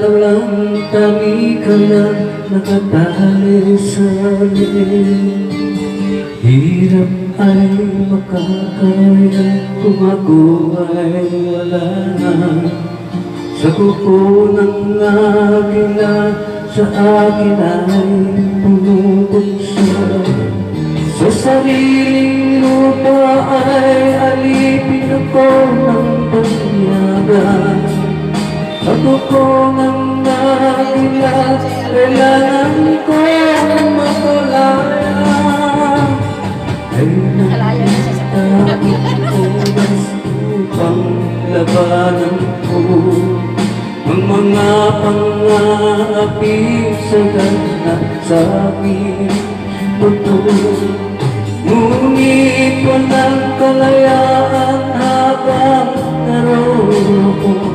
araw lang kami ka lang nakatali sa amin. Hirap ay makakaya kung ako ay wala na. Sa kuko ng agila sa akin ay pumupunsa. Sa sariling lupa ay alipin ako ng banyaga. Sa kuko ng agila kailangan ko makulaya. Ay nakita oras upang labanan ko ang mga pang-aapi sa ganap sa aking buto. Ngunit walang kalayaan habang naroon ako.